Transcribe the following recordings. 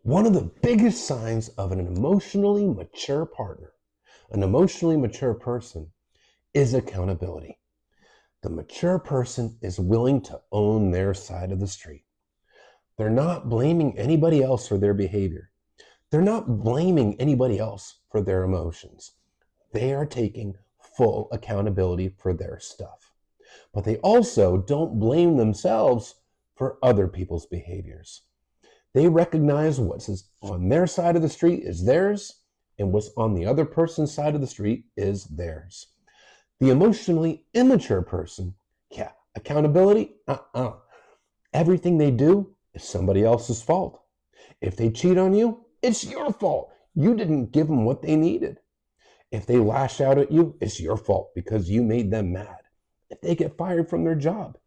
One of the biggest signs of an emotionally mature partner, an emotionally mature person, is accountability. The mature person is willing to own their side of the street. They're not blaming anybody else for their behavior. They're not blaming anybody else for their emotions. They are taking full accountability for their stuff. But they also don't blame themselves for other people's behaviors. They recognize what's on their side of the street is theirs, and what's on the other person's side of the street is theirs. The emotionally immature person, yeah, accountability, everything they do is somebody else's fault. If they cheat on you, it's your fault. You didn't give them what they needed. If they lash out at you, it's your fault because you made them mad. If they get fired from their job,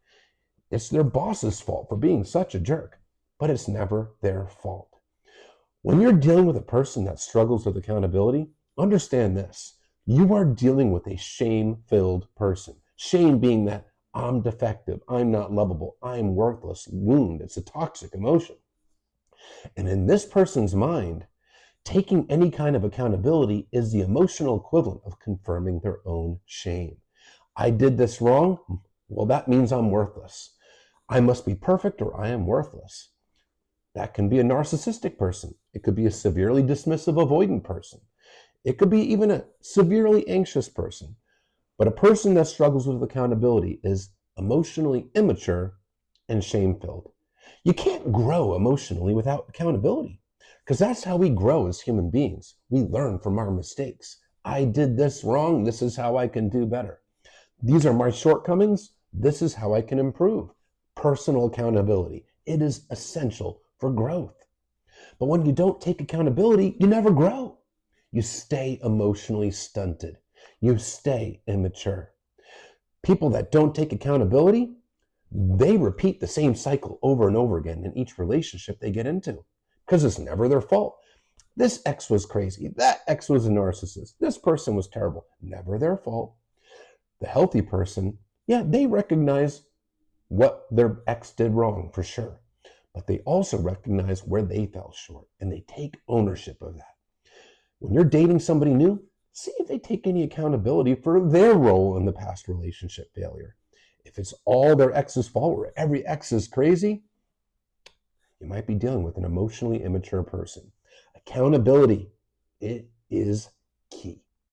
it's their boss's fault for being such a jerk, but it's never their fault. When you're dealing with a person that struggles with accountability, understand this. You are dealing with a shame-filled person. Shame being that I'm defective, I'm not lovable, I'm worthless wound. It's a toxic emotion. And in this person's mind, taking any kind of accountability is the emotional equivalent of confirming their own shame. I did this wrong. Well, that means I'm worthless. I must be perfect or I am worthless. That can be a narcissistic person. It could be a severely dismissive, avoidant person. It could be even a severely anxious person. But a person that struggles with accountability is emotionally immature and shame-filled. You can't grow emotionally without accountability because that's how we grow as human beings. We learn from our mistakes. I did this wrong. This is how I can do better. These are my shortcomings. This is how I can improve. Personal accountability. It is essential for growth. But when you don't take accountability, you never grow. You stay emotionally stunted. You stay immature. People that don't take accountability, they repeat the same cycle over and over again in each relationship they get into because it's never their fault. This ex was crazy. That ex was a narcissist. This person was terrible. Never their fault. The healthy person, yeah, they recognize what their ex did wrong for sure, but they also recognize where they fell short and they take ownership of that. When you're dating somebody new, see if they take any accountability for their role in the past relationship failure. If it's all their ex's fault or every ex is crazy, you might be dealing with an emotionally immature person. Accountability, it is key.